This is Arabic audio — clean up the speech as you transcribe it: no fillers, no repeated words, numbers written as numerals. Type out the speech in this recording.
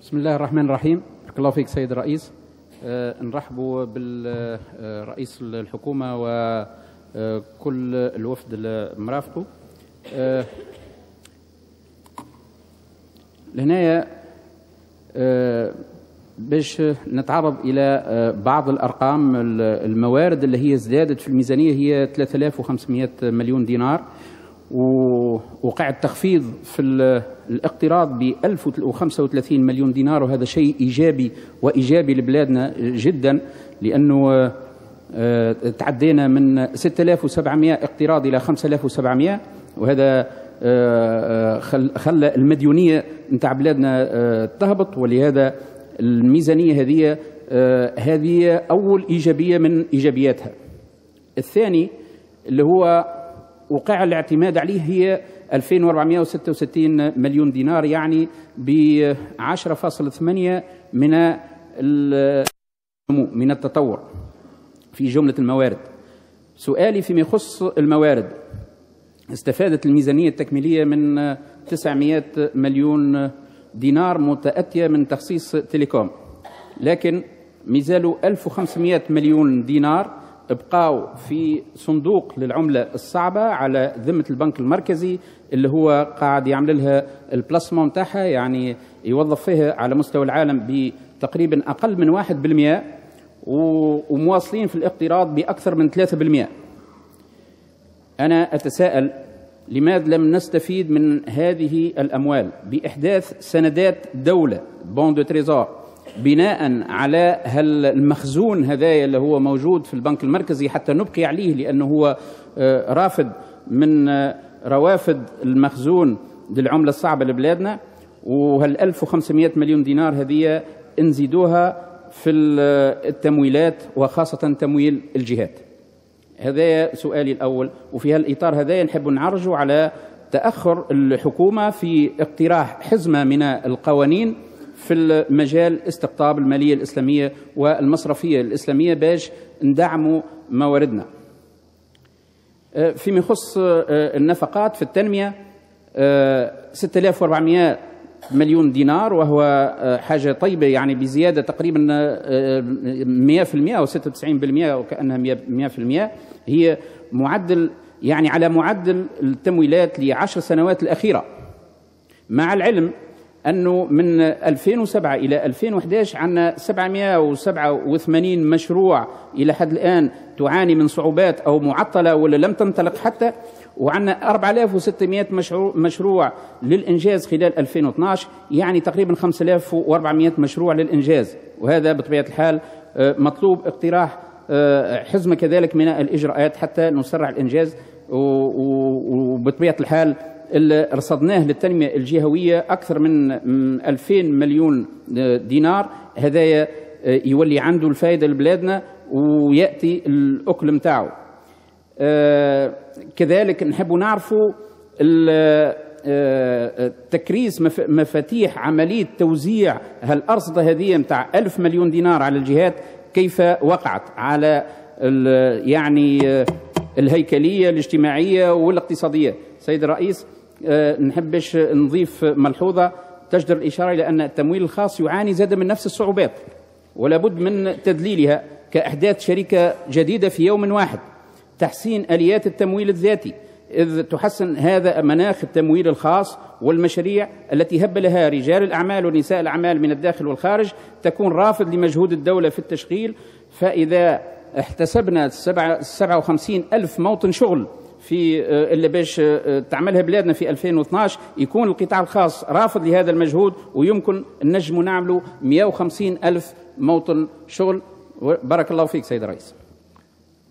بسم الله الرحمن الرحيم. بارك الله فيك سيد الرئيس. نرحب بالرئيس الحكومة وكل الوفد المرافقه. لهنايا باش نتعرض إلى بعض الأرقام. الموارد اللي هي ازدادت في الميزانية هي 3500 مليون دينار، ووقع التخفيض في الاقتراض ب 1035 مليون دينار، وهذا شيء إيجابي لبلادنا جدا، لأنه تعدينا من 6700 اقتراض إلى 5700، وهذا خلى المديونية نتاع بلادنا تهبط. ولهذا الميزانية هذه أول إيجابية من إيجابياتها. الثاني اللي هو وقع الاعتماد عليه هي 2466 مليون دينار، يعني ب 10.8 من التطور في جملة الموارد. سؤالي فيما يخص الموارد: استفادت الميزانية التكميلية من 900 مليون دينار متأتية من تخصيص تيليكوم، لكن مازالوا 1500 مليون دينار بقاو في صندوق للعملة الصعبة على ذمة البنك المركزي، اللي هو قاعد يعمل لها البلاسمون تاعها، يعني يوظف فيها على مستوى العالم بتقريبا أقل من 1%، ومواصلين في الاقتراض بأكثر من 3%. أنا أتساءل لماذا لم نستفيد من هذه الأموال بإحداث سندات دولة بون دو تريزور بناء على المخزون هذايا اللي هو موجود في البنك المركزي، حتى نبقي عليه، لأنه هو رافد من روافد المخزون للعملة الصعبة لبلادنا. وهال 1500 مليون دينار هذه نزيدوها في التمويلات، وخاصة تمويل الجهات. هذا سؤالي الأول. وفي هالإطار هذا نحب نعرجوا على تأخر الحكومة في اقتراح حزمة من القوانين في المجال استقطاب المالية الإسلامية والمصرفية الإسلامية باش ندعموا مواردنا. فيما يخص النفقات في التنمية 6400 مليون دينار، وهو حاجة طيبة، يعني بزيادة تقريبا 100% أو 96%، وكأنها 100%. هي معدل، يعني على معدل التمويلات ل10 سنوات الأخيرة، مع العلم أنه من 2007 إلى 2011 عندنا 787 مشروع إلى حد الآن تعاني من صعوبات أو معطلة ولا لم تنطلق حتى، وعندنا 4600 مشروع للإنجاز خلال 2012، يعني تقريبا 5400 مشروع للإنجاز. وهذا بطبيعة الحال مطلوب اقتراح حزمة كذلك من الإجراءات حتى نسرع الإنجاز. وبطبيعة الحال رصدناه للتنمية الجهوية أكثر من 2000 مليون دينار، هذا يولي عنده الفائدة لبلادنا ويأتي الأكل متاعه. كذلك نحب نعرفوا تكريس مفاتيح عملية توزيع هالأرصدة هذه متاع 1000 مليون دينار على الجهات، كيف وقعت على يعني الهيكلية الاجتماعية والاقتصادية. سيد الرئيس، نحبش نضيف ملحوظة تجدر الإشارة إلى أن التمويل الخاص يعاني زاد من نفس الصعوبات، ولا بد من تدليلها كإحداث شركة جديدة في يوم واحد، تحسين آليات التمويل الذاتي، إذ تحسن هذا مناخ التمويل الخاص والمشاريع التي هب لها رجال الأعمال ونساء الأعمال من الداخل والخارج تكون رافد لمجهود الدولة في التشغيل. فإذا احتسبنا 57 ألف موطن شغل في اللي باش تعملها بلادنا في 2012، يكون القطاع الخاص رافض لهذا المجهود، ويمكن نجم نعملوا 150 ألف موطن شغل. بارك الله فيك سيد الرئيس.